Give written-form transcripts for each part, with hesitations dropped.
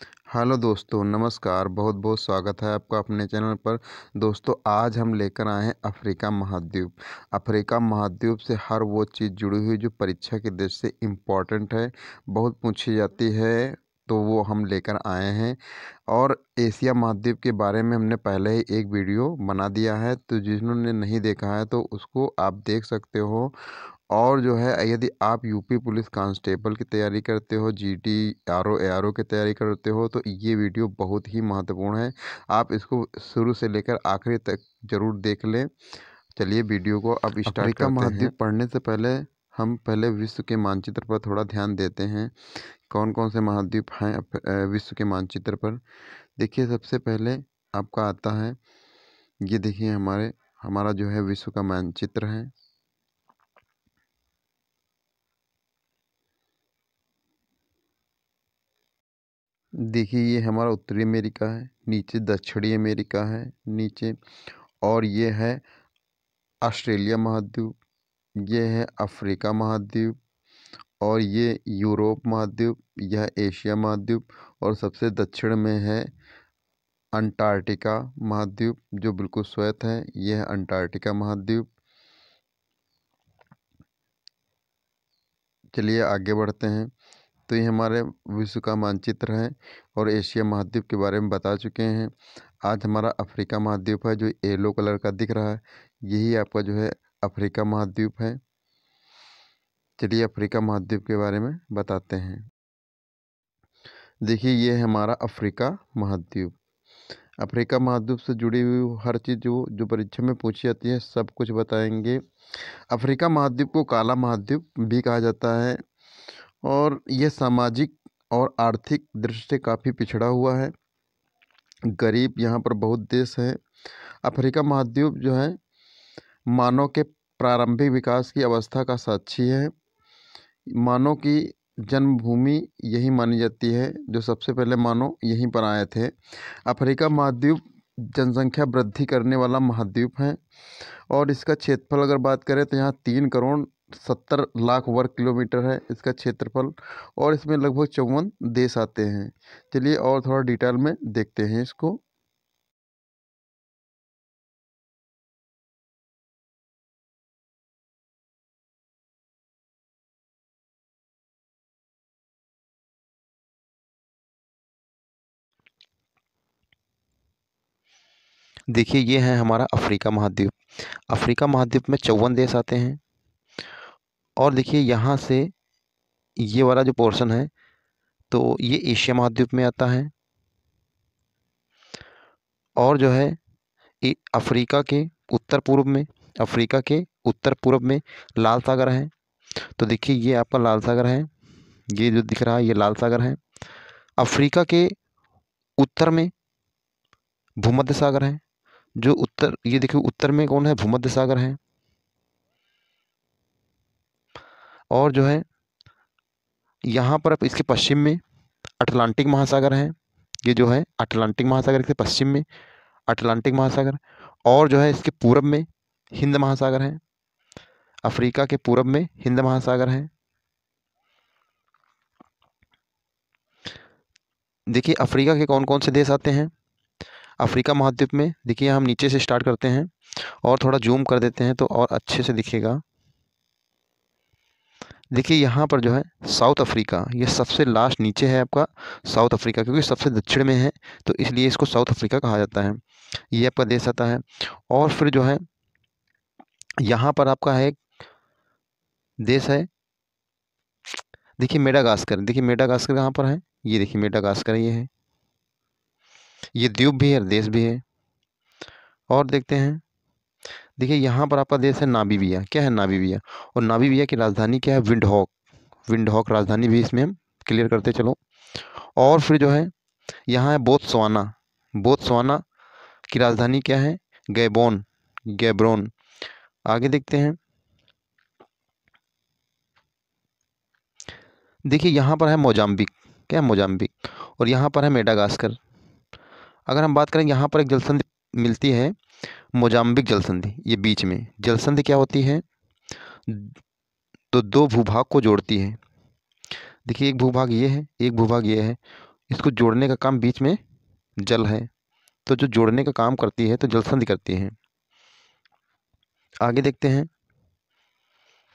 Hello दोस्तों, नमस्कार। बहुत बहुत स्वागत है आपका अपने चैनल पर। दोस्तों, आज हम लेकर आए हैं अफ्रीका महाद्वीप। अफ्रीका महाद्वीप से हर वो चीज़ जुड़ी हुई जो परीक्षा के दृष्टि से इम्पोर्टेंट है, बहुत पूछी जाती है, तो वो हम लेकर आए हैं। और एशिया महाद्वीप के बारे में हमने पहले ही एक वीडियो बना दिया है, तो जिन्होंने नहीं देखा है तो उसको आप देख सकते हो। और जो है, यदि आप यूपी पुलिस कांस्टेबल की तैयारी करते हो, जीडी आरओ एआरओ की तैयारी करते हो, तो ये वीडियो बहुत ही महत्वपूर्ण है। आप इसको शुरू से लेकर आखिरी तक ज़रूर देख लें। चलिए वीडियो को अब स्टार्ट अफ्रीका करते हैं। महाद्वीप पढ़ने से पहले हम पहले विश्व के मानचित्र पर थोड़ा ध्यान देते हैं। कौन कौन से महाद्वीप हैं विश्व के मानचित्र पर। देखिए, सबसे पहले आपका आता है, ये देखिए हमारा जो है विश्व का मानचित्र है। देखिए, ये हमारा उत्तरी अमेरिका है, नीचे दक्षिणी अमेरिका है नीचे, और ये है ऑस्ट्रेलिया महाद्वीप, ये है अफ्रीका महाद्वीप, और ये यूरोप महाद्वीप, यह एशिया महाद्वीप, और सबसे दक्षिण में है अंटार्कटिका महाद्वीप, जो बिल्कुल श्वेत है, यह है अंटार्कटिका महाद्वीप। चलिए आगे बढ़ते हैं। तो ये हमारे विश्व का मानचित्र है और एशिया महाद्वीप के बारे में बता चुके हैं। आज हमारा अफ्रीका महाद्वीप है, जो येलो कलर का दिख रहा है, यही आपका जो है अफ्रीका महाद्वीप है। चलिए अफ्रीका महाद्वीप के बारे में बताते हैं। देखिए, ये है हमारा अफ्रीका महाद्वीप। अफ्रीका महाद्वीप से जुड़ी हुई हर चीज़ जो परीक्षा में पूछी जाती है, सब कुछ बताएंगे। अफ्रीका महाद्वीप को काला महाद्वीप भी कहा जाता है, और यह सामाजिक और आर्थिक दृष्टि से काफ़ी पिछड़ा हुआ है। गरीब यहाँ पर बहुत देश हैं। अफ्रीका महाद्वीप जो है, मानव के प्रारंभिक विकास की अवस्था का साक्षी है। मानव की जन्मभूमि यही मानी जाती है, जो सबसे पहले मानव यहीं पर आए थे। अफ्रीका महाद्वीप जनसंख्या वृद्धि करने वाला महाद्वीप है, और इसका क्षेत्रफल अगर बात करें तो यहाँ 3 करोड़ 70 लाख वर्ग किलोमीटर है इसका क्षेत्रफल, और इसमें लगभग 54 देश आते हैं। चलिए और थोड़ा डिटेल में देखते हैं इसको। देखिए, ये है हमारा अफ्रीका महाद्वीप। अफ्रीका महाद्वीप में 54 देश आते हैं, और देखिए यहाँ से ये वाला जो पोर्शन है, तो ये एशिया महाद्वीप में आता है। और जो है अफ्रीका के उत्तर पूर्व में, अफ्रीका के उत्तर पूर्व में लाल सागर है। तो देखिए, ये आपका लाल सागर है, ये जो दिख रहा है ये लाल सागर है। अफ्रीका के उत्तर में भूमध्य सागर है, जो उत्तर, ये देखिए उत्तर में कौन है, भूमध्य सागर है। और जो है यहाँ पर इसके पश्चिम में अटलांटिक महासागर है। ये जो है अटलांटिक महासागर के पश्चिम में अटलांटिक महासागर, और जो है इसके पूर्व में हिंद महासागर है। अफ्रीका के पूर्व में हिंद महासागर है। देखिए अफ्रीका के कौन कौन से देश आते हैं अफ्रीका महाद्वीप में। देखिए हम नीचे से स्टार्ट करते हैं और थोड़ा जूम कर देते हैं तो और अच्छे से दिखेगा। देखिए यहाँ पर जो है साउथ अफ्रीका, ये सबसे लास्ट नीचे है आपका साउथ अफ्रीका, क्योंकि सबसे दक्षिण में है तो इसलिए इसको साउथ अफ्रीका कहा जाता है। ये आपका देश आता है। और फिर जो है यहाँ पर आपका है एक देश है, देखिए मेडागास्कर। देखिए मेडागास्कर कहाँ पर है, ये देखिए मेडागास्कर ये है। ये द्वीप भी है, देश भी है। और देखते हैं, देखिए यहाँ पर आपका देश है नामीबिया। क्या है नामीबिया, और नामीबिया की राजधानी क्या है, विंडहॉक। विंडहॉक राजधानी भी इसमें हम क्लियर करते चलो। और फिर जो है यहाँ है बोत्सवाना। बोत्सवाना की राजधानी क्या है, गैबोन, गैब्रोन। आगे देखते हैं, देखिए यहाँ पर है मोजाम्बिक। क्या है, मोजाम्बिक। और यहाँ पर है मेडागास्कर। अगर हम बात करें, यहाँ पर एक जलसंधि मिलती है, मोजाम्बिक जलसंधि। ये बीच में जलसंधि क्या होती है, तो दो भूभाग को जोड़ती है। देखिए एक भूभाग ये है, एक भूभाग ये है, इसको जोड़ने का काम बीच में जल है, तो जो जोड़ने का काम करती है तो जल संधि करती है। आगे देखते हैं।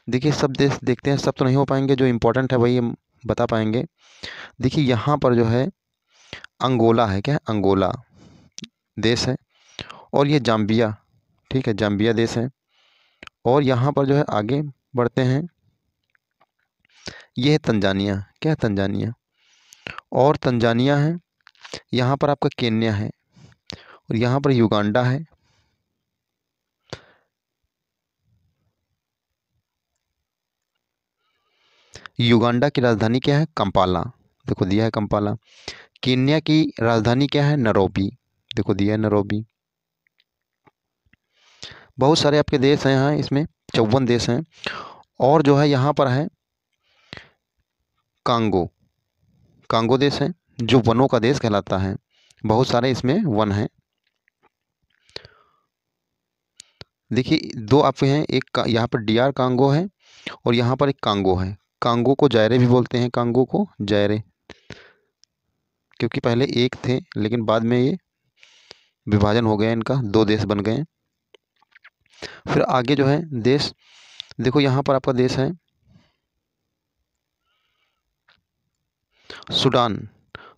देखिए सब देश देखते हैं, सब तो नहीं हो पाएंगे, जो इम्पोर्टेंट है वही हम बता पाएंगे। देखिए यहाँ पर जो है अंगोला है, क्या है, अंगोला देश है। और ये जाम्बिया, ठीक है, जाम्बिया देश है। और यहाँ पर जो है आगे बढ़ते हैं, ये है तंजानिया, क्या है, तंजानिया। और तंजानिया है, यहाँ पर आपका केन्या है, और यहाँ पर युगांडा है। युगांडा की राजधानी क्या है, कंपाला, देखो दिया है कंपाला। केन्या की राजधानी क्या है, नैरोबी, देखो दिया है नैरोबी। बहुत सारे आपके देश हैं यहाँ, इसमें 54 देश हैं। और जो है यहाँ पर है कांगो, कांगो देश है, जो वनों का देश कहलाता है। बहुत सारे इसमें वन हैं। देखिए दो आपके हैं, एक यहाँ पर डीआर कांगो है, और यहाँ पर एक कांगो है। कांगो को जायरे भी बोलते हैं, कांगो को जायरे, क्योंकि पहले एक थे लेकिन बाद में ये विभाजन हो गया, इनका दो देश बन गए। फिर आगे जो है देश, देखो यहाँ पर आपका देश है सूडान,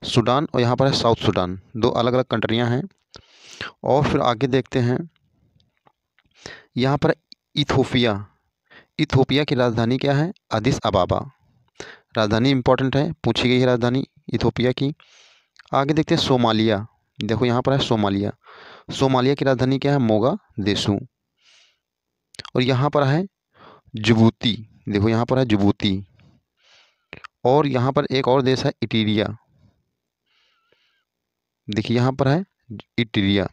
सूडान, और यहाँ पर है साउथ सूडान, दो अलग अलग कंट्रियाँ हैं। और फिर आगे देखते हैं, यहाँ पर इथोपिया, इथोपिया की राजधानी क्या है, अदिस अबाबा, राजधानी इंपॉर्टेंट है, पूछी गई है राजधानी इथोपिया की। आगे देखते हैं सोमालिया, देखो यहाँ पर है सोमालिया, सोमालिया की राजधानी क्या है, मोगा देशु। और यहाँ पर है जिबूती, देखो यहाँ पर है जिबूती। और यहाँ पर एक और देश है इटीरिया, देखिए यहाँ पर है इटीरिया।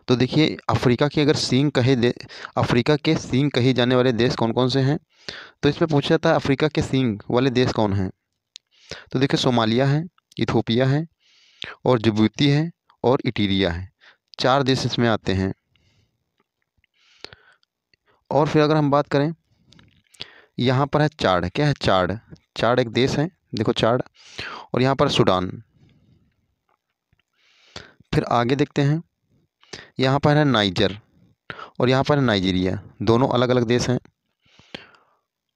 तो देखिए अफ्रीका की अगर सींग कहे दे, अफ्रीका के सींग कहे जाने वाले देश कौन कौन से हैं, तो इसमें पूछा जाता है अफ्रीका के सींग वाले देश कौन हैं। तो देखिए सोमालिया है, इथोपिया है, और जिबूती है, और इटीरिया है, चार देश इसमें आते हैं। और फिर अगर हम बात करें, यहाँ पर है चाड, क्या है, चाड, चाड एक देश है, देखो चाड। और यहाँ पर सूडान। फिर आगे देखते हैं, यहाँ पर है नाइजर, और यहाँ पर है नाइजीरिया, दोनों अलग अलग देश हैं।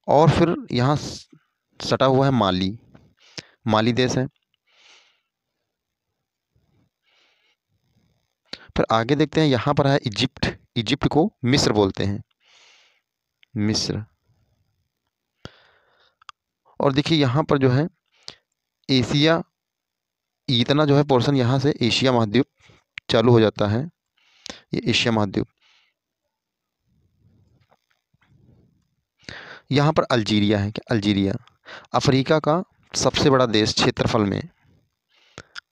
और फिर यहाँ सटा हुआ है माली, माली देश है। फिर आगे देखते हैं, यहाँ पर है इजिप्ट, इजिप्ट को मिस्र बोलते हैं, मिस्र। और देखिए यहाँ पर जो है एशिया, इतना जो है पोर्शन यहाँ से एशिया महाद्वीप चालू हो जाता है, ये एशिया महाद्वीप। यहाँ पर अल्जीरिया है, क्या, अल्जीरिया, अफ्रीका का सबसे बड़ा देश क्षेत्रफल में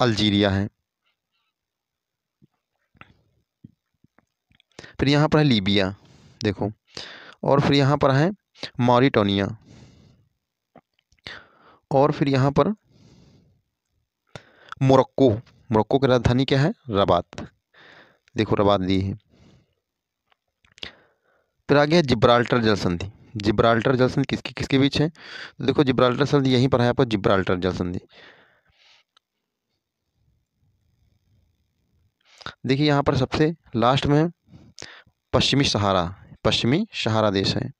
अल्जीरिया है। फिर यहाँ पर है लीबिया, देखो। और फिर यहाँ पर है मॉरिटानिया। और फिर यहाँ पर मोरक्को, मोरक्को की राजधानी क्या है, रबात, देखो रबात दी है। फिर आगे है जिब्राल्टर जल संधि, जिब्राल्टर जल संधि किसके किसके बीच है, तो देखो जिब्राल्टर संधि यहीं पर है आपका, जिब्राल्टर जल संधि। देखिए यहाँ पर सबसे लास्ट में पश्चिमी सहारा, पश्चिमी सहारा देश है।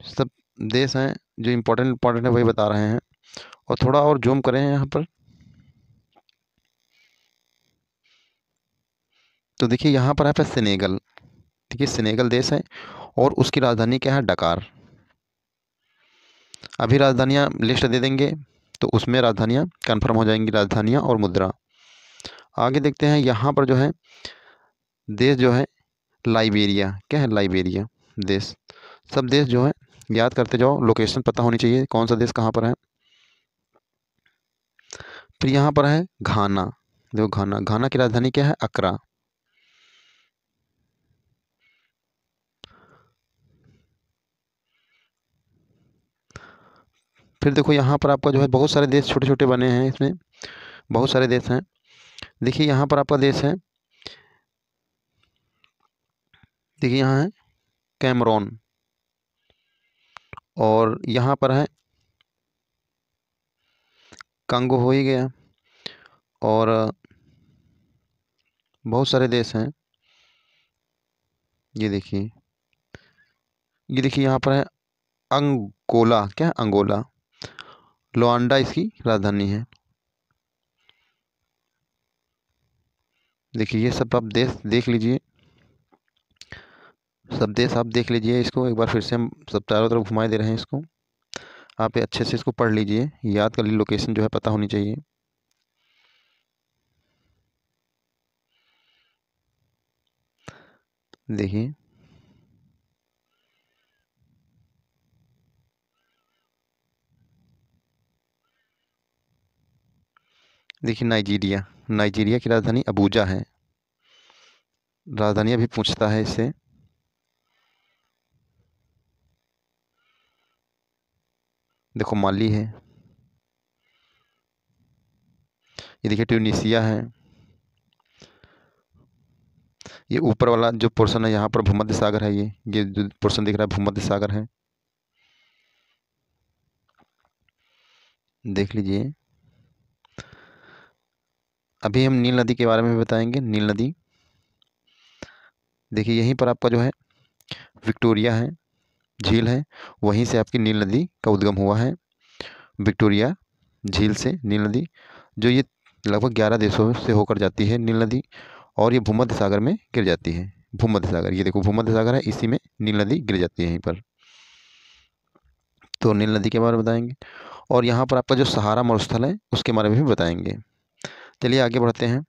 सब देश हैं जो इम्पोर्टेंट इम्पोर्टेंट है वही बता रहे हैं। और थोड़ा और जूम करें यहाँ पर, तो देखिए यहाँ पर है फिर सेनेगल, देखिए सेनेगल देश है, और उसकी राजधानी क्या है, डकार। अभी राजधानियाँ लिस्ट दे देंगे तो उसमें राजधानियाँ कन्फर्म हो जाएंगी, राजधानियाँ और मुद्रा। आगे देखते हैं, यहाँ पर जो है देश जो है लाइबेरिया, क्या है, लाइबेरिया देश। सब देश जो है याद करते जाओ, लोकेशन पता होनी चाहिए कौन सा देश कहाँ पर है। फिर यहाँ पर है घाना, देखो घाना, घाना की राजधानी क्या है, अक्रा। फिर देखो यहाँ पर आपका जो है बहुत सारे देश छोटे छोटे बने हैं इसमें, बहुत सारे देश हैं। देखिए यहाँ पर आपका देश है, देखिए यहाँ है कैमरून। और यहाँ पर है कांगो हो ही गया, और बहुत सारे देश हैं। ये देखिए यहाँ पर है अंगोला। क्या है? अंगोला। लोआंडा इसकी राजधानी है। देखिए ये सब आप देश देख लीजिए, सब देश आप देख लीजिए। इसको एक बार फिर से हम सब चारों तरफ घुमाए दे रहे हैं इसको। आप ये अच्छे से इसको पढ़ लीजिए, याद कर लीजिए, लोकेशन जो है पता होनी चाहिए। देखिए देखिए नाइजीरिया। नाइजीरिया की राजधानी अबूजा है। राजधानी अभी पूछता है इससे। देखो माली है। ये देखिए ट्यूनीसिया है। ये ऊपर वाला जो पोर्शन है यहाँ पर भूमध्य सागर है। ये जो पोर्शन दिख रहा है भूमध्य सागर है। देख लीजिए। अभी हम नील नदी के बारे में बताएंगे। नील नदी देखिए यहीं पर आपका जो है विक्टोरिया है, झील है। वहीं से आपकी नील नदी का उद्गम हुआ है, विक्टोरिया झील से नील नदी, जो ये लगभग 11 देशों से होकर जाती है नील नदी, और ये भूमध्य सागर में गिर जाती है। भूमध्य सागर, ये देखो भूमध्य सागर है, इसी में नील नदी गिर जाती है यहीं पर। तो नील नदी के बारे में बताएंगे, और यहाँ पर आपका जो सहारा मरुस्थल है उसके बारे में भी बताएंगे। चलिए आगे बढ़ते हैं।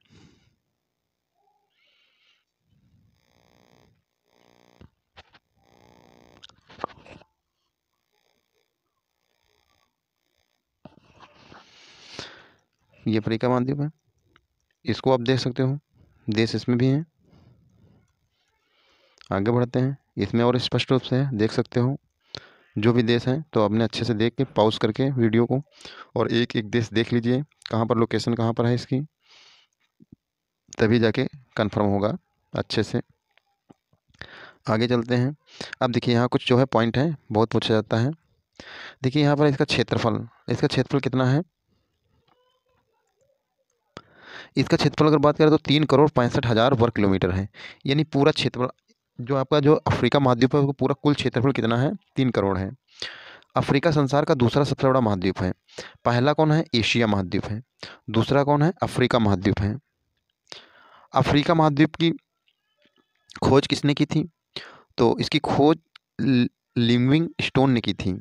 ये अफ्रीका महाद्वीप है, इसको आप देख सकते हो, देश इसमें भी हैं। आगे बढ़ते हैं, इसमें और स्पष्ट रूप से देख सकते हो जो भी देश हैं। तो आपने अच्छे से देख के पॉज करके वीडियो को, और एक एक देश देख लीजिए कहाँ पर लोकेशन कहाँ पर है इसकी, तभी जाके कंफर्म होगा अच्छे से। आगे चलते हैं। अब देखिए यहाँ कुछ जो है पॉइंट है, बहुत पूछा जाता है। देखिए यहाँ पर इसका क्षेत्रफल कितना है। इसका क्षेत्रफल अगर बात करें तो 3,65,00,000 वर्ग किलोमीटर है। यानी पूरा क्षेत्रफल जो आपका जो अफ्रीका महाद्वीप है उसका पूरा कुल क्षेत्रफल कितना है, 3 करोड़ है। अफ्रीका संसार का दूसरा सबसे बड़ा महाद्वीप है। पहला कौन है? एशिया महाद्वीप है। दूसरा कौन है? अफ्रीका महाद्वीप है। अफ्रीका महाद्वीप की खोज किसने की थी? तो इसकी खोज लिविंग स्टोन ने की थी।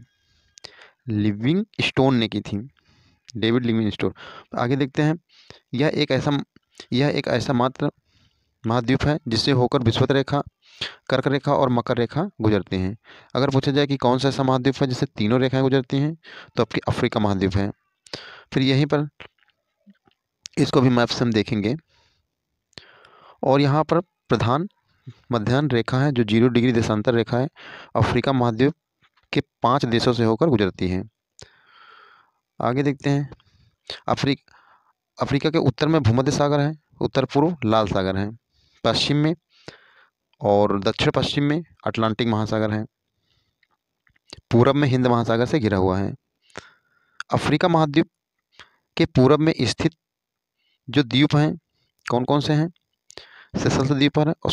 लिविंग स्टोन ने की थी, डेविड लिविंग स्टोन। आगे देखते हैं। यह एक ऐसा यह एक ऐसा मात्र महाद्वीप है जिससे होकर विषुवत रेखा, कर्क रेखा और मकर रेखा गुजरती हैं। अगर पूछा जाए कि कौन सा ऐसा महाद्वीप है जिससे तीनों रेखाएं गुजरती हैं, तो आपकी अफ्रीका महाद्वीप है। फिर यहीं पर इसको भी मैप से हम देखेंगे, और यहाँ पर प्रधान मध्याह्न रेखा है जो 0 डिग्री देशांतर रेखा है, अफ्रीका महाद्वीप के 5 देशों से होकर गुजरती है। आगे देखते हैं। अफ्रीका के उत्तर में भूमध्य सागर है, उत्तर पूर्व लाल सागर है, पश्चिम में और दक्षिण पश्चिम में अटलांटिक महासागर है, पूरब में हिंद महासागर से घिरा हुआ है। अफ्रीका महाद्वीप के पूरब में स्थित जो द्वीप हैं कौन कौन से हैं? सेशल्स द्वीप है और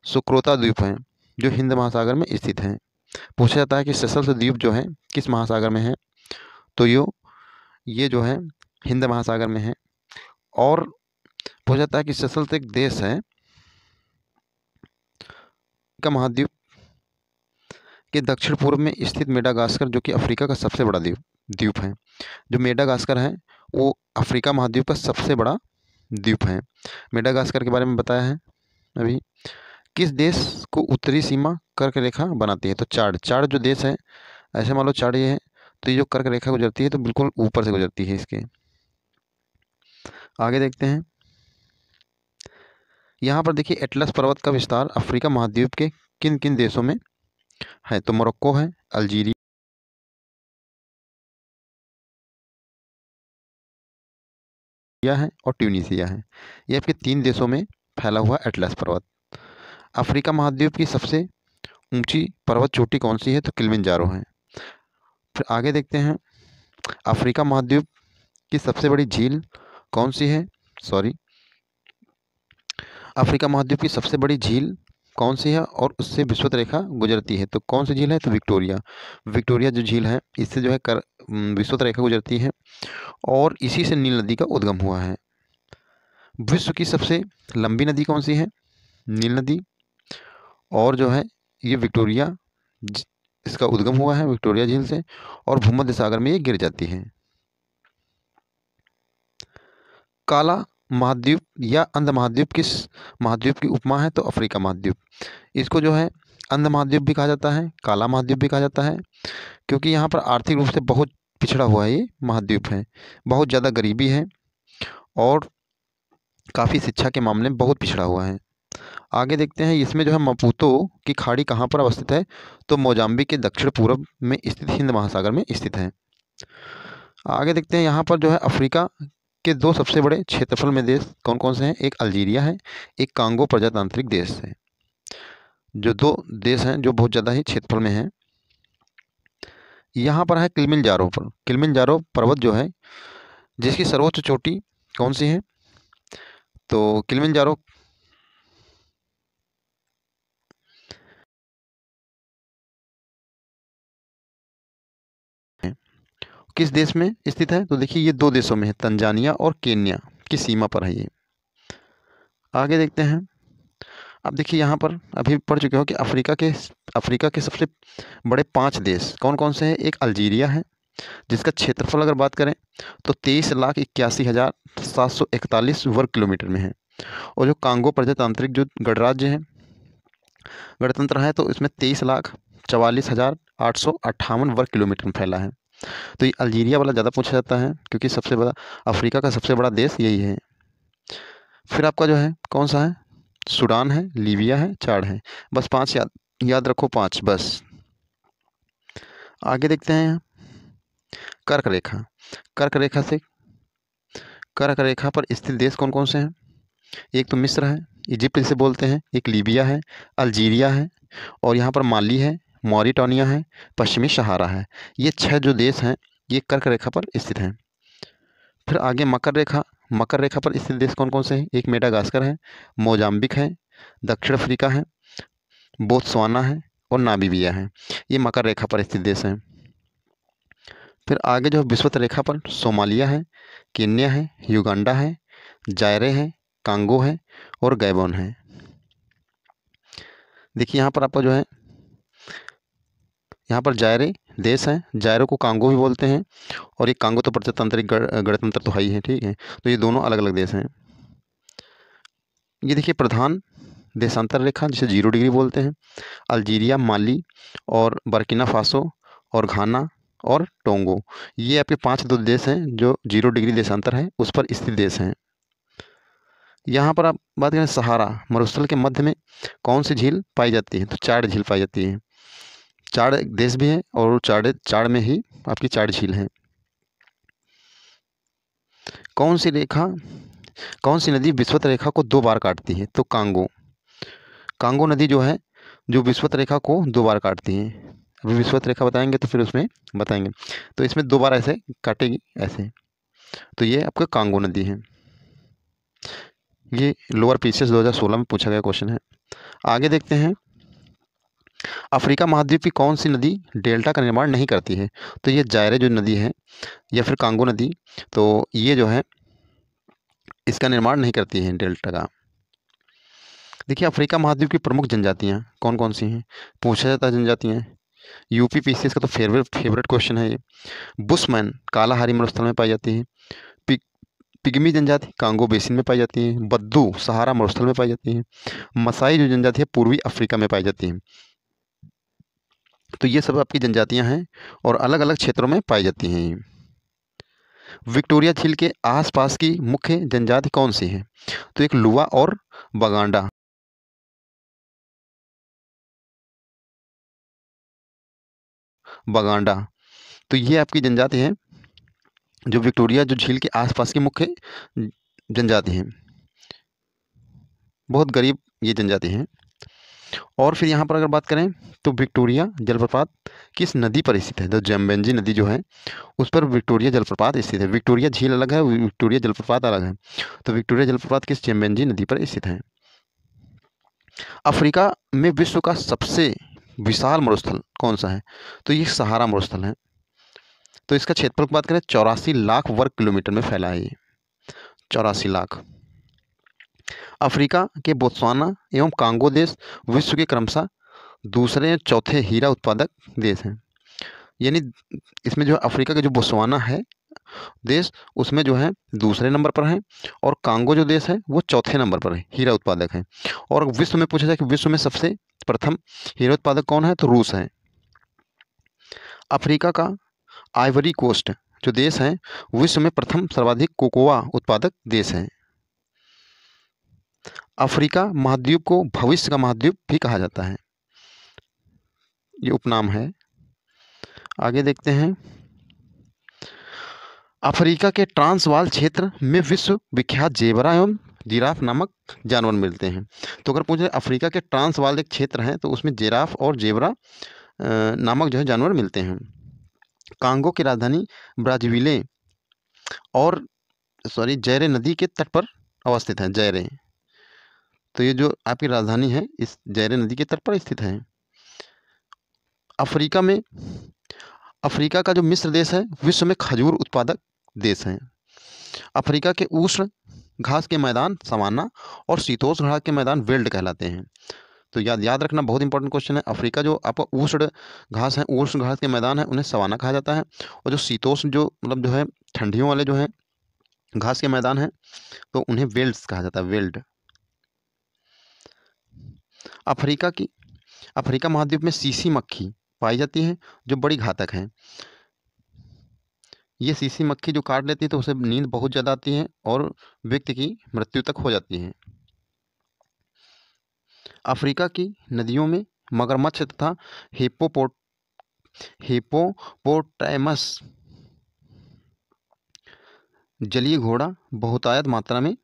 सुक्रोता द्वीप हैं जो हिंद महासागर में स्थित हैं। पूछा जाता है कि सेशल्स द्वीप जो है किस महासागर में है, तो ये जो है हिंद महासागर में है। और पूछा जाता है कि सेशल्स एक देश है का महाद्वीप के दक्षिण पूर्व में स्थित मेडागास्कर, जो कि अफ्रीका का सबसे बड़ा द्वीप द्वीप है। जो मेडागास्कर है वो अफ्रीका महाद्वीप का सबसे बड़ा द्वीप है। मेडागास्कर के बारे में बताया है अभी। किस देश को उत्तरी सीमा कर्क रेखा बनाती है? तो चाड चाड जो देश है, ऐसे मान लो चाड ये है, तो ये जो कर्क रेखा गुजरती है तो बिल्कुल ऊपर से गुजरती है इसके। आगे देखते हैं। यहाँ पर देखिए एटलस पर्वत का विस्तार अफ्रीका महाद्वीप के किन किन देशों में है? तो मोरक्को है, अल्जीरिया, है और ट्यूनीसिया है। ये आपके 3 देशों में फैला हुआ एटलस पर्वत। अफ्रीका महाद्वीप की सबसे ऊंची पर्वत चोटी कौन सी है? तो किलिमंजारो है। फिर आगे देखते हैं, अफ्रीका महाद्वीप की सबसे बड़ी झील कौन सी है? सॉरी, अफ्रीका महाद्वीप की सबसे बड़ी झील कौन सी है और उससे विषुवत रेखा गुजरती है? तो कौन सी झील है? तो विक्टोरिया। विक्टोरिया जो झील है, इससे जो है विषुवत रेखा गुजरती है और इसी से नील नदी का उद्गम हुआ है। विश्व की सबसे लंबी नदी कौन सी है? नील नदी। और जो है ये विक्टोरिया, इसका उद्गम हुआ है विक्टोरिया झील से और भूमध्य सागर में ये गिर जाती है। काला महाद्वीप या अंध महाद्वीप किस महाद्वीप की उपमा है? तो अफ्रीका महाद्वीप। इसको जो है अंध महाद्वीप भी कहा जाता है, काला महाद्वीप भी कहा जाता है, क्योंकि यहाँ पर आर्थिक रूप से बहुत पिछड़ा हुआ ये महाद्वीप है। बहुत ज़्यादा गरीबी है और काफ़ी शिक्षा के मामले में बहुत पिछड़ा हुआ है। आगे देखते हैं, इसमें जो है मपूतो की खाड़ी कहाँ पर अवस्थित है? तो मोजाम्बिक के दक्षिण पूर्व में स्थित हिंद महासागर में स्थित है। आगे देखते हैं, यहाँ पर जो है अफ्रीका के 2 सबसे बड़े क्षेत्रफल में देश कौन कौन से हैं? एक अल्जीरिया है, एक कांगो प्रजातांत्रिक देश है। जो 2 देश हैं जो बहुत ज़्यादा ही क्षेत्रफल में हैं। यहाँ पर है किलिमंजारो पर, किलिमंजारो पर्वत जो है जिसकी सर्वोच्च चोटी कौन सी है? तो किलिमंजारो किस देश में स्थित है? तो देखिए ये 2 देशों में है, तंजानिया और केन्या की सीमा पर है ये। आगे देखते हैं, अब देखिए यहाँ पर अभी पढ़ चुके हो कि अफ्रीका के सबसे बड़े 5 देश कौन कौन से हैं? एक अल्जीरिया है, जिसका क्षेत्रफल अगर बात करें तो 23,81,741 वर्ग किलोमीटर में है। और जो कांगो प्रजातांत्रिक जो गणतंत्र है, तो इसमें 23,44,858 वर्ग किलोमीटर में फैला है। तो ये अल्जीरिया वाला ज़्यादा पूछा जाता है क्योंकि सबसे बड़ा अफ्रीका का सबसे बड़ा देश यही है। फिर आपका जो है कौन सा है? सूडान है, लीबिया है, चाड है। बस 5 याद रखो, 5 बस। आगे देखते हैं, कर्क रेखा। कर्क रेखा से कर्क रेखा पर स्थित देश कौन कौन से हैं? एक तो मिस्र है, इजिप्ट जिसे बोलते हैं, एक लीबिया है, अल्जीरिया है और यहाँ पर माली है, मॉरिटानिया है, पश्चिमी सहारा है। ये 6 जो देश हैं ये कर्क रेखा पर स्थित हैं। फिर आगे मकर रेखा। मकर रेखा पर स्थित देश कौन कौन से हैं? एक मेडागास्कर है, मोजाम्बिक है, दक्षिण अफ्रीका है, बोत्सवाना है और नामीबिया है। ये मकर रेखा पर स्थित देश हैं। फिर आगे जो विषुवत रेखा पर सोमालिया है, केन्या है, युगांडा है, जायरे है, कांगो है और गैबोन है। देखिए यहाँ पर आपका जो है, यहाँ पर जायरे देश है, जायरे को कांगो भी बोलते हैं और ये कांगो तो प्रजातांत्रिक गणतंत्र तो है ही है, ठीक है। तो ये दोनों अलग अलग देश हैं। ये देखिए प्रधान देशांतर रेखा जिसे 0 डिग्री बोलते हैं, अल्जीरिया, माली और बर्किना फासो और घाना और टोंगो, ये आपके 5 दो देश हैं जो 0 डिग्री देशांतर है उस पर स्थित देश हैं। यहाँ पर आप बात करें सहारा मरुस्थल के मध्य में कौन सी झील पाई जाती है? तो चाड झील पाई जाती है। चाड एक देश भी है और चाड में ही आपकी चाड झील है। कौन सी नदी विषुवत रेखा को 2 बार काटती है? तो कांगो नदी जो है जो विषुवत रेखा को 2 बार काटती है। अभी विषुवत रेखा बताएंगे तो फिर उसमें बताएंगे। तो इसमें 2 बार ऐसे काटेगी ऐसे, तो ये आपका कांगो नदी है। ये लोअर पीसीएस 2016 में पूछा गया क्वेश्चन है। आगे देखते हैं, अफ्रीका महाद्वीप की कौन सी नदी डेल्टा का निर्माण नहीं करती है? तो ये जायरे जो नदी है या फिर कांगो नदी, तो ये जो है इसका निर्माण नहीं करती है डेल्टा का। देखिए अफ्रीका महाद्वीप की प्रमुख जनजातियाँ कौन कौन सी हैं? पूछा जाता है जनजातियाँ। यूपी पीसीएस का तो फेवरेट क्वेश्चन है ये। बुशमैन कालाहारी मरुस्थल में पाई जाती है। पिग्मी जनजाति कांगो बेसिन में पाई जाती है। बद्दू सहारा मरुस्थल में पाई जाती है। मसाई जो जनजाति है पूर्वी अफ्रीका में पाई जाती है। तो ये सब आपकी जनजातियां हैं और अलग अलग क्षेत्रों में पाई जाती हैं। विक्टोरिया झील के आसपास की मुख्य जनजाति कौन सी है? तो एक लुवा और बगांडा। बगांडा तो ये आपकी जनजाति है जो विक्टोरिया जो झील के आसपास की मुख्य जनजाति हैं, बहुत गरीब ये जनजाति हैं। और फिर यहाँ पर अगर बात करें तो विक्टोरिया जलप्रपात किस नदी पर स्थित है? तो जैम्बेंजी नदी जो है उस पर विक्टोरिया जलप्रपात स्थित है। विक्टोरिया झील अलग है, विक्टोरिया जलप्रपात अलग है। तो विक्टोरिया जलप्रपात किस जैम्बेंजी नदी पर स्थित है? अफ्रीका में विश्व का सबसे विशाल मरुस्थल कौन सा है? तो ये सहारा मरुस्थल है। तो इसका क्षेत्रफल की बात करें 84 लाख वर्ग किलोमीटर में फैला है ये, 84 लाख। अफ्रीका के बोत्सवाना एवं कांगो देश विश्व के क्रमशः दूसरे और चौथे हीरा उत्पादक देश हैं। यानी इसमें जो अफ्रीका का जो बोत्सवाना है देश, उसमें जो है दूसरे नंबर पर है, और कांगो जो देश है वो चौथे नंबर पर है, हीरा उत्पादक है। और विश्व में पूछा जाए कि विश्व में सबसे प्रथम हीरा उत्पादक कौन है, तो रूस है। अफ्रीका का आइवरी कोस्ट जो देश है विश्व में प्रथम सर्वाधिक कोकोआ उत्पादक देश है। अफ्रीका महाद्वीप को भविष्य का महाद्वीप भी कहा जाता है, ये उपनाम है। आगे देखते हैं, अफ्रीका के ट्रांसवाल क्षेत्र में विश्व विख्यात जेबरा एवं जिराफ नामक जानवर मिलते हैं। तो अगर पूछे अफ्रीका के ट्रांसवाल एक क्षेत्र है तो उसमें जिराफ और जेबरा नामक जो है जानवर मिलते हैं। कांगो की राजधानी ब्राज़ीले और जैरे नदी के तट पर अवस्थित है, जैरे। तो ये जो आपकी राजधानी है इस जैरे नदी के तट पर स्थित है। अफ्रीका में अफ्रीका का जो मिस्र देश है विश्व में खजूर उत्पादक देश है। अफ्रीका के उष्ण घास के मैदान सवाना और शीतोष्ण घास के मैदान वेल्ड कहलाते हैं। तो याद याद रखना, बहुत इंपॉर्टेंट क्वेश्चन है। अफ्रीका जो आपका उष्ण घास है, उष्ण घास के मैदान है, उन्हें सवाना कहा जाता है। और जो शीतोष्ण जो मतलब जो है ठंडियों वाले जो है घास के मैदान है तो उन्हें वेल्ड्स कहा जाता है, वेल्ड। अफ्रीका की अफ्रीका महाद्वीप में सीसी मक्खी पाई जाती है जो बड़ी घातक है। ये सीसी मक्खी जो काट लेती है तो उसे नींद बहुत ज़्यादा आती है और व्यक्ति की मृत्यु तक हो जाती है। अफ्रीका की नदियों में मगरमच्छ तथा हिप्पोपोटामस जलीय घोड़ा बहुतायत मात्रा में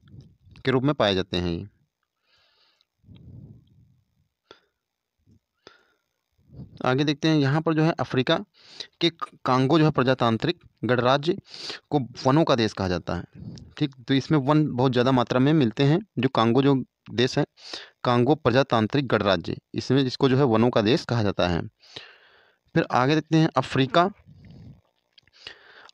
के रूप में पाए जाते हैं ये। आगे देखते हैं, यहाँ पर जो है अफ्रीका के कांगो जो है प्रजातांत्रिक गणराज्य को वनों का देश कहा जाता है। ठीक, तो इसमें वन बहुत ज़्यादा मात्रा में मिलते हैं। जो कांगो जो देश है, कांगो प्रजातांत्रिक गणराज्य, इसमें इसको जो है वनों का देश कहा जाता है। फिर आगे देखते हैं,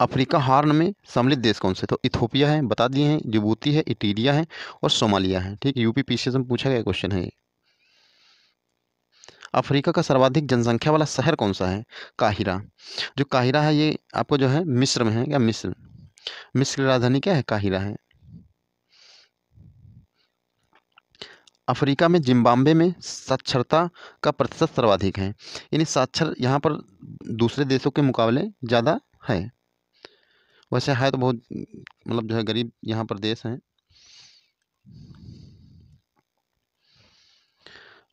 अफ्रीका हार्न में सम्मिलित देश कौन से? तो इथोपिया है, बता दिए हैं, जिबूती है, इटीरिया है और सोमालिया है। ठीक, यूपी पीसीएस में पूछा गया क्वेश्चन है ये। अफ्रीका का सर्वाधिक जनसंख्या वाला शहर कौन सा है? काहिरा। जो काहिरा है ये आपको जो है मिस्र में है। क्या मिस्र? मिस्र की राजधानी क्या है? काहिरा है। अफ्रीका में जिम्बाब्वे में साक्षरता का प्रतिशत सर्वाधिक है, यानी साक्षर यहाँ पर दूसरे देशों के मुकाबले ज़्यादा है। वैसे है तो बहुत मतलब जो है गरीब यहाँ पर देश हैं।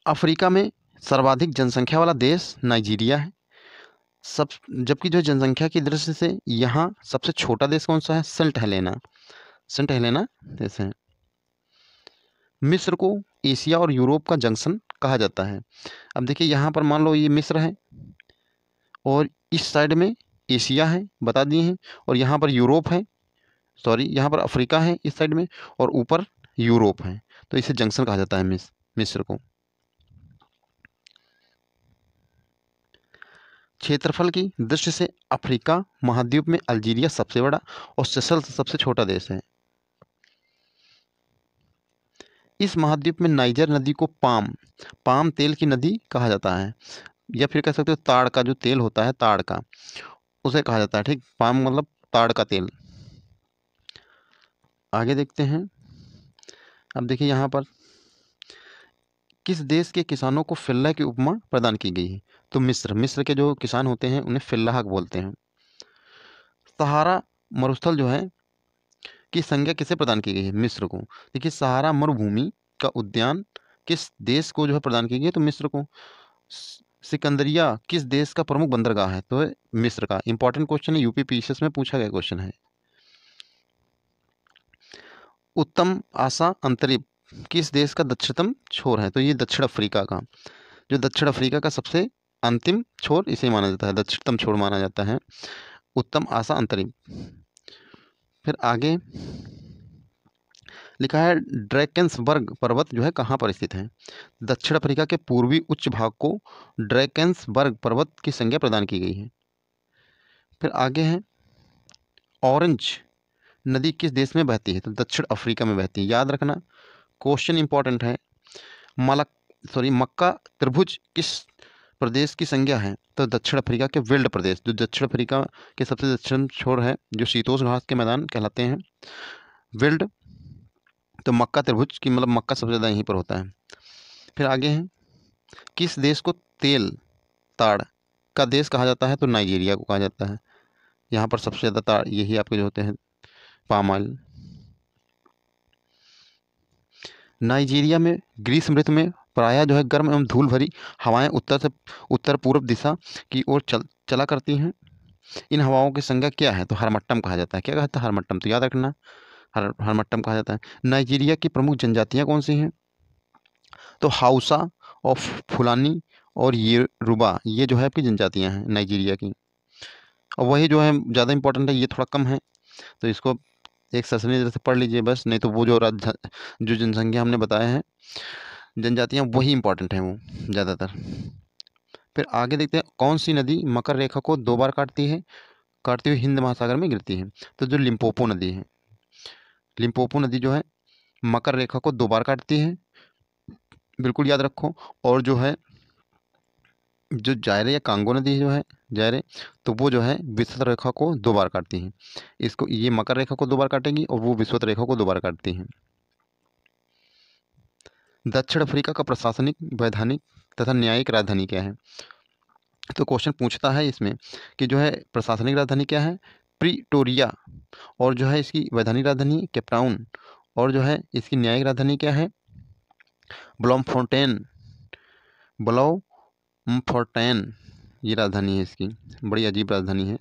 अफ्रीका में सर्वाधिक जनसंख्या वाला देश नाइजीरिया है। सब जबकि जो जनसंख्या की दृष्टि से यहाँ सबसे छोटा देश कौन सा है? सेंट हेलेना देश है। मिस्र को एशिया और यूरोप का जंक्शन कहा जाता है। अब देखिए यहाँ पर मान लो ये मिस्र है और इस साइड में एशिया है, बता दिए हैं, और यहाँ पर यूरोप है, यहाँ पर अफ्रीका है इस साइड में, और ऊपर यूरोप है। तो इसे जंक्शन कहा जाता है मिस्र को। क्षेत्रफल की दृष्टि से अफ्रीका महाद्वीप में अल्जीरिया सबसे बड़ा और सेशल्स सबसे छोटा देश है। इस महाद्वीप में नाइजर नदी को पाम तेल की नदी कहा जाता है, या फिर कह सकते हो ताड़ का जो तेल होता है, ताड़ का, उसे कहा जाता है। ठीक, पाम मतलब ताड़ का तेल। आगे देखते हैं, अब देखिए यहाँ पर किस देश के किसानों को फिल्ला की उपमा प्रदान की गई है? तो मिस्र के जो किसान होते हैं उन्हें फिल्लाहक बोलते हैं। सहारा मरुस्थल जो है की संज्ञा किसे प्रदान की गई है? मिस्र को। देखिए सहारा मरुभूमि का उद्यान किस देश को जो है प्रदान की गई है? तो मिस्र को। सिकंदरिया किस देश का प्रमुख बंदरगाह है? तो मिस्र का। इंपॉर्टेंट क्वेश्चन है, यूपी पीसीएस में पूछा गया क्वेश्चन है। उत्तम आशा अंतरिप किस देश का दक्षिणतम छोर है? तो ये दक्षिण अफ्रीका का, जो दक्षिण अफ्रीका का सबसे अंतिम छोर इसे माना जाता है, दक्षिणतम छोर माना जाता है उत्तम आशा अंतरिप। फिर आगे लिखा है ड्रैकेंसबर्ग पर्वत जो है कहाँ पर स्थित है? दक्षिण अफ्रीका के पूर्वी उच्च भाग को ड्रैकेंसबर्ग पर्वत की संज्ञा प्रदान की गई है। फिर आगे है ऑरेंज नदी किस देश में बहती है? तो दक्षिण अफ्रीका में बहती है, याद रखना, क्वेश्चन इंपॉर्टेंट है। मक्का त्रिभुज किस प्रदेश की संज्ञा है? तो दक्षिण अफ्रीका के विल्ड प्रदेश, जो दक्षिण अफ्रीका के सबसे दक्षिण छोर है, जो शीतोष्ण घास के मैदान कहलाते हैं विल्ड, तो मक्का त्रिभुज की मतलब मक्का सबसे ज़्यादा यहीं पर होता है। फिर आगे है किस देश को तेल ताड़ का देश कहा जाता है? तो नाइजीरिया को कहा जाता है। यहाँ पर सबसे ज़्यादा ताड़ यही आपके जो होते हैं पाम ऑयल। नाइजीरिया में ग्रीष्म ऋतु में प्रायः जो है गर्म एवं धूल भरी हवाएं उत्तर पूर्व दिशा की ओर चला करती हैं। इन हवाओं की संज्ञा क्या है? तो हरमट्टम कहा जाता है। क्या कहता है? हरमट्टम, तो याद रखना हरमट्टम कहा जाता है। नाइजीरिया की प्रमुख जनजातियां कौन सी हैं? तो हाउसा और फुलानी और योरुबा, ये जो है आपकी जनजातियां हैं नाइजीरिया की। और वही जो है ज़्यादा इंपॉर्टेंट है, ये थोड़ा कम है, तो इसको एक ससनी तरह से पढ़ लीजिए बस, नहीं तो वो जो जनसंख्या हमने बताया है जनजातियां वही इंपॉर्टेंट हैं वो ज़्यादातर। फिर आगे देखते हैं कौन सी नदी मकर रेखा को 2 बार काटती हुई हिंद महासागर में गिरती है? तो जो लिम्पोपो नदी है, लिम्पोपो नदी जो है मकर रेखा को 2 बार काटती है, बिल्कुल याद रखो। और जो है जो जायरे या कांगो नदी जो है जायरे, तो वो जो है विषुवत रेखा को 2 बार काटती हैं। इसको ये मकर रेखा को 2 बार काटेंगी और वो विषुवत रेखा को 2 बार काटती हैं। दक्षिण अफ्रीका का प्रशासनिक, वैधानिक तथा न्यायिक राजधानी क्या है? तो क्वेश्चन पूछता है इसमें कि जो है प्रशासनिक राजधानी क्या है? प्रिटोरिया। और जो है इसकी वैधानिक राजधानी केपटाउन। और जो है इसकी न्यायिक राजधानी क्या है? ब्लॉमफोंटेन, ब्लॉमफोंटेन ये राजधानी है इसकी, बड़ी अजीब राजधानी है।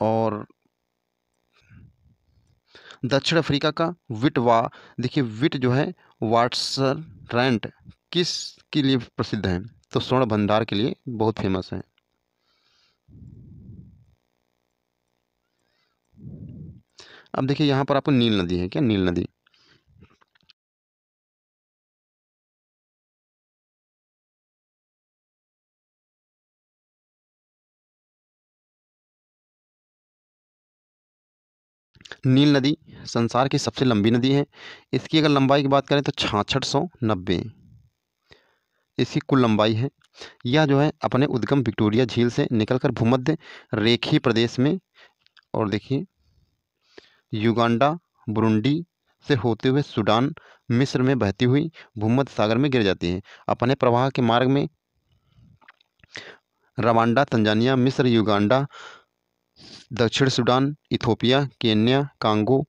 और दक्षिण अफ्रीका का देखिए विट जो है वाटसरैंट किस के लिए प्रसिद्ध है? तो स्वर्ण भंडार के लिए बहुत फेमस है। अब देखिए यहाँ पर आपको नील नदी है, क्या नील नदी? नील नदी संसार की सबसे लंबी नदी है। इसकी अगर लंबाई की बात करें तो 6690 इसकी कुल लंबाई है। यह जो है अपने उद्गम विक्टोरिया झील से निकलकर भूमध्य रेखीय प्रदेश में, और देखिए युगांडा, बुरुंडी से होते हुए सूडान, मिस्र में बहती हुई भूमध्य सागर में गिर जाती है। अपने प्रवाह के मार्ग में रवांडा, तंजानिया, मिस्र, युगांडा, दक्षिण सूडान, इथोपिया, केन्या, कांगो,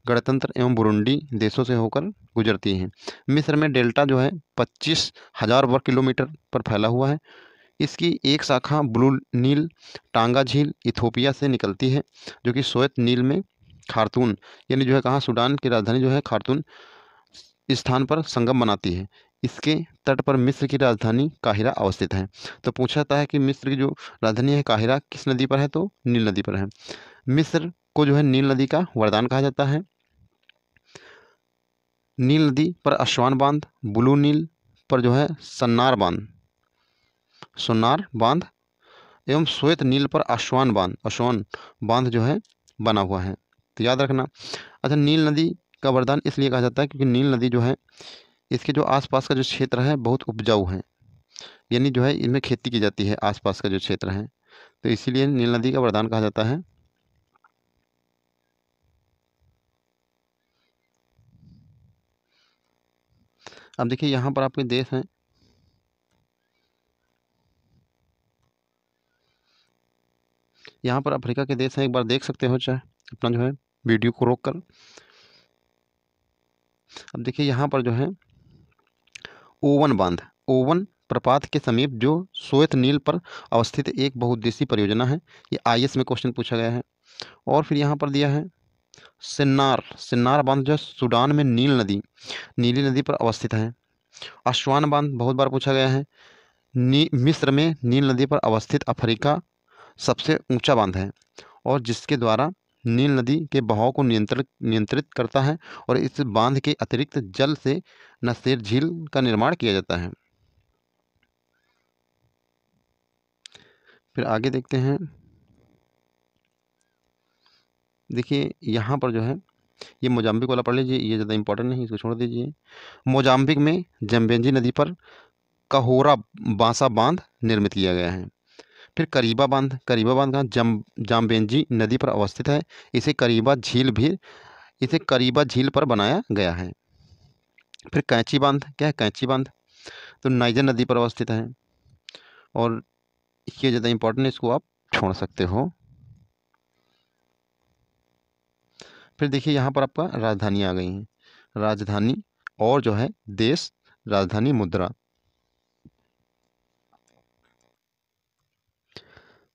गणतंत्र एवं बुरुंडी देशों से होकर गुजरती हैं। मिस्र में डेल्टा जो है 25,000 वर्ग किलोमीटर पर फैला हुआ है। इसकी एक शाखा ब्लू नील टांगा झील इथोपिया से निकलती है, जो कि श्वेत नील में खार्तून, यानी जो है कहाँ, सूडान की राजधानी जो है खार्तून स्थान पर संगम बनाती है। इसके तट पर मिस्र की राजधानी काहिरा अवस्थित है। तो पूछा जाता है कि मिस्र की जो राजधानी है काहिरा किस नदी पर है? तो नील नदी पर है। मिस्र को जो है नील नदी का वरदान कहा जाता है। नील नदी पर अस्वान बांध, ब्लू नील पर जो है सन्नार बांध एवं श्वेत नील पर अस्वान बांध जो है बना हुआ है, तो याद रखना। अच्छा, नील नदी का वरदान इसलिए कहा जाता है क्योंकि नील नदी जो है इसके जो आसपास का जो क्षेत्र है बहुत उपजाऊ है, यानी जो है इनमें खेती की जाती है आसपास का जो क्षेत्र है, तो इसीलिए नील नदी का वरदान कहा जाता है। अब देखिए यहाँ पर आपके देश हैं, यहाँ पर अफ्रीका के देश हैं, एक बार देख सकते हो चाहे अपना जो है वीडियो को रोक कर। अब देखिए यहाँ पर जो है ओवन प्रपात के समीप जो श्वेत नील पर अवस्थित एक बहुउद्देशीय परियोजना है। ये IAS में क्वेश्चन पूछा गया है। और फिर यहाँ पर दिया है सिन्नार, सिन्नार बांध जो है सूडान में नीली नदी पर अवस्थित है। आस्वान बांध बहुत बार पूछा गया है। मिस्र में नील नदी पर अवस्थित अफ्रीका सबसे ऊंचा बांध है और जिसके द्वारा नील नदी के बहाव को नियंत्रित करता है और इस बांध के अतिरिक्त जल से नसेर झील का निर्माण किया जाता है। फिर आगे देखते हैं। देखिए यहाँ पर जो है ये मोजाम्बिक वाला पढ़ लीजिए, ये ज़्यादा इंपॉर्टेंट नहीं, इसको छोड़ दीजिए। मोजाम्बिक में जम्बेंजी नदी पर कहोरा बांसा बांध निर्मित किया गया है। फिर करीबा बांध कहाँ जाम्बेंजी नदी पर अवस्थित है। इसे करीबा झील पर बनाया गया है। फिर कैंची बांध, क्या है कैंची बांध? तो नाइजर नदी पर अवस्थित है और ये ज़्यादा इंपॉर्टेंट है, इसको आप छोड़ सकते हो। फिर देखिए यहाँ पर आपका राजधानी आ गई है, राजधानी और जो है देश, राजधानी मुद्रा।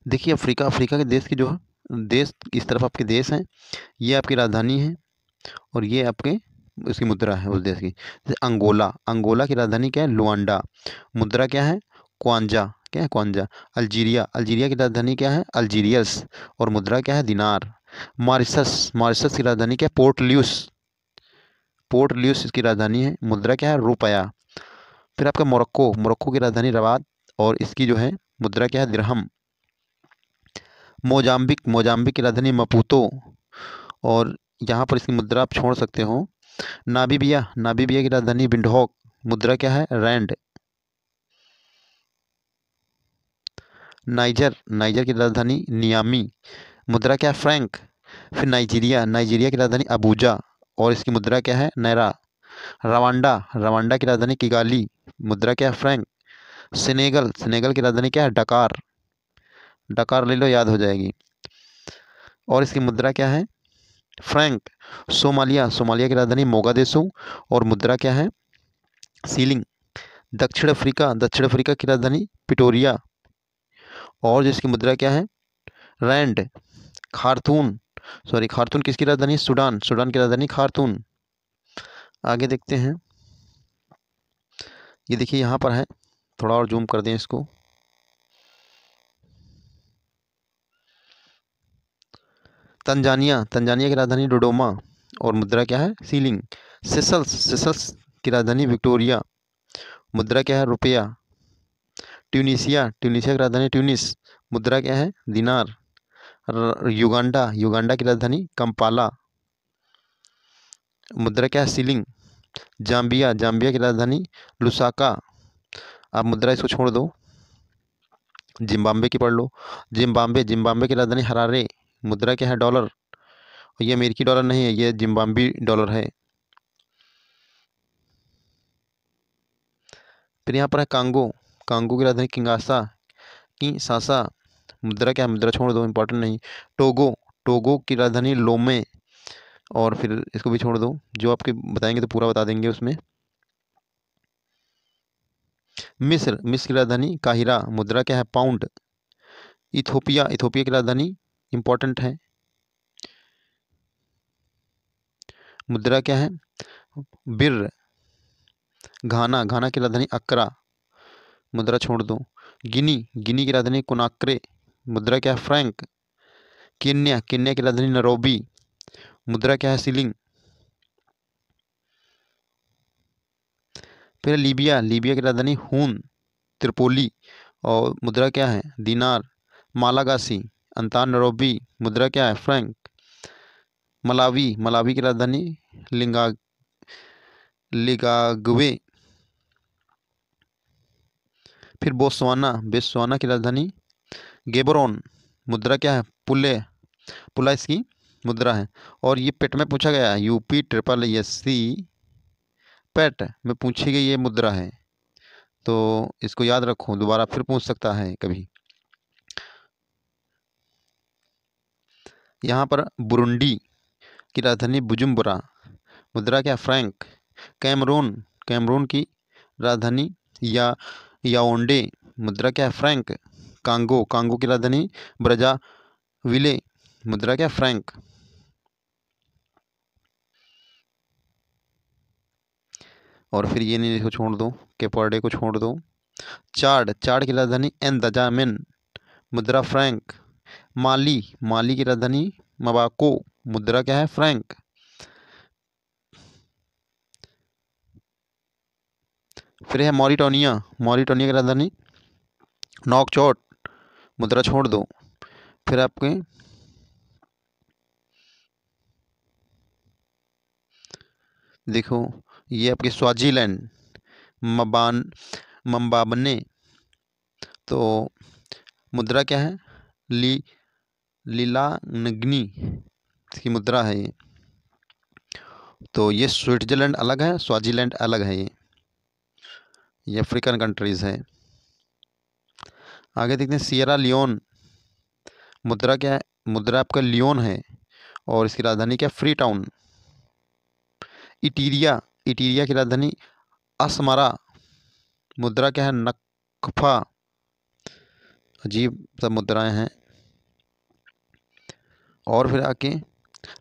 देखिए अफ्रीका के देश की जो है देश इस तरफ आपके देश हैं, ये आपकी राजधानी है और ये आपके उसकी मुद्रा है उस देश की। जैसे अंगोला की राजधानी क्या है? लुआंडा। मुद्रा क्या है? क्वांजा, क्या है? क्वांजा। अल्जीरिया की राजधानी क्या है? अल्जीरियस और मुद्रा क्या है? दिनार। मॉरिशस की राजधानी क्या है? पोर्ट लुइस इसकी राजधानी है, मुद्रा क्या है? रुपया। फिर आपका मोरक्को की राजधानी रबात और इसकी जो है मुद्रा क्या है? दिरहम। मोजाम्बिक की राजधानी मपूतो और यहाँ पर इसकी मुद्रा आप छोड़ सकते हो। नामीबिया की राजधानी विंडहोक, मुद्रा क्या है? रैंड। नाइजर की राजधानी नियामी, मुद्रा क्या है? फ्रैंक। फिर नाइजीरिया की राजधानी अबूजा और इसकी मुद्रा क्या है? नैरा। रवांडा की राजधानी किगाली, मुद्रा क्या है? फ्रैंक। सेनेगल की राजधानी क्या है? डकार ले लो, याद हो जाएगी और इसकी मुद्रा क्या है? फ्रैंक। सोमालिया की राजधानी मोगादेशु और मुद्रा क्या है? सीलिंग। दक्षिण अफ्रीका की राजधानी पिटोरिया और जिसकी मुद्रा क्या है? रैंड। खार्तून किसकी राजधानी है? सूडान की राजधानी खार्तून। आगे देखते हैं। ये देखिए यहाँ पर है, थोड़ा और जूम कर दें इसको। तंजानिया की राजधानी डोडोमा और मुद्रा क्या है? सीलिंग। सेशल्स की राजधानी विक्टोरिया, मुद्रा क्या है? रुपया। ट्यूनीशिया की राजधानी ट्यूनिस, मुद्रा क्या है? दिनार। युगांडा की राजधानी कंपाला, मुद्रा क्या है? सीलिंग। जाम्बिया की राजधानी लुसाका, आप मुद्रा इसको छोड़ दो। जिम्बाब्वे की पढ़ लो। जिम्बाब्वे की राजधानी हरारे, मुद्रा क्या है? डॉलर। ये अमेरिकी डॉलर नहीं है, ये जिम्बाब्वी डॉलर है। फिर यहाँ पर है कांगो की राजधानी किंशासा, मुद्रा क्या है? मुद्रा छोड़ दो, इंपॉर्टेंट नहीं। टोगो की राजधानी लोमे और फिर इसको भी छोड़ दो, जो आपके बताएंगे तो पूरा बता देंगे उसमें। मिस्र की राजधानी काहिरा, मुद्रा क्या है? पाउंड। इथोपिया की राजधानी इंपॉर्टेंट है, मुद्रा क्या है? बिर। घाना की राजधानी अक्रा, मुद्रा छोड़ दो। गिनी की राजधानी कोनाक्रे, मुद्रा क्या है? फ्रैंक। केन्या की राजधानी नैरोबी, मुद्रा क्या है? सीलिंग। फिर लीबिया की राजधानी हून त्रिपोली और मुद्रा क्या है? दिनार। मालागासी नैरोबी, मुद्रा क्या है? फ्रैंक। मलावी की राजधानी लिगाग्वे। फिर बोत्सवाना की राजधानी गेबरोन, मुद्रा क्या है? पुला इसकी मुद्रा है और ये पेट में पूछा गया है, UP SSC पेट में पूछी गई ये मुद्रा है, तो इसको याद रखो, दोबारा फिर पूछ सकता है कभी। यहाँ पर बुरुंडी की राजधानी बुजुम्बुरा, मुद्रा क्या? फ्रैंक। कैमरून की राजधानी याओंडे, मुद्रा क्या है? फ्रैंक। कांगो की राजधानी ब्राज़ाविले, मुद्रा क्या? फ्रैंक। और फिर ये नहीं, इसको छोड़ दो, केप वर्डे को छोड़ दो। चाड, चाड की राजधानी एनदजामेन, मुद्रा फ्रैंक। माली, माली की राजधानी मबाको, मुद्रा क्या है? फ्रैंक। फिर है मॉरिटानिया, मॉरिटानिया की राजधानी नौकचोट, मुद्रा छोड़ दो। फिर आपके देखो, ये आपके स्वाजीलैंड, मबान मम्बाबने, तो मुद्रा क्या है? ली लीलानग्नी इसकी मुद्रा है ये। तो ये स्विट्जरलैंड अलग है, स्वाजीलैंड अलग है। ये अफ्रीकन कंट्रीज़ है। आगे देखते हैं सियरा लियोन, मुद्रा क्या है? मुद्रा आपका लियोन है और इसकी राजधानी क्या? Free town. इटीरिया, इटीरिया की राजधानी असमरा, मुद्रा क्या है? नकफा। अजीब सब मुद्राएं हैं। और फिर आके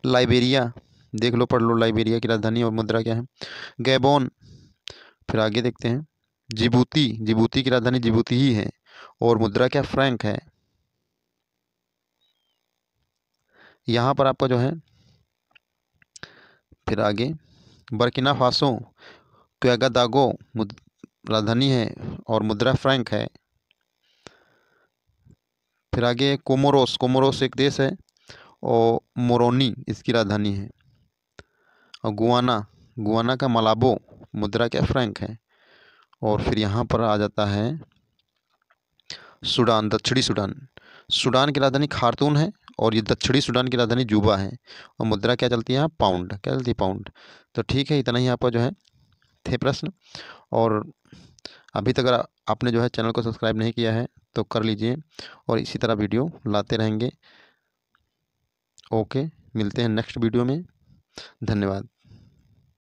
लाइबेरिया, देख लो, पढ़ लो, लाइबेरिया की राजधानी और मुद्रा क्या है? गैबोन। फिर आगे देखते हैं जिबूती, जिबूती की राजधानी जिबूती ही है और मुद्रा क्या? फ्रैंक है। यहाँ पर आपका जो है, फिर आगे बर्किना फासो, क्वेगादागो राजधानी है और मुद्रा फ्रैंक है। फिर आगे कोमोरोस, कोमोरोस एक देश है और मोरोनी इसकी राजधानी है। और गुआना, गुआना का मलाबो, मुद्रा क्या? फ्रैंक है। और फिर यहाँ पर आ जाता है सूडान, दक्षिणी सूडान। सूडान की राजधानी खार्तूम है और ये दक्षिणी सूडान की राजधानी जूबा है और मुद्रा क्या चलती है यहाँ? पाउंड। क्या चलती है? पाउंड। तो ठीक है, इतना ही आपका जो है थे प्रश्न। और अभी तक अगर आपने जो है चैनल को सब्सक्राइब नहीं किया है तो कर लीजिए और इसी तरह वीडियो लाते रहेंगे। ओके, मिलते हैं नेक्स्ट वीडियो में। धन्यवाद।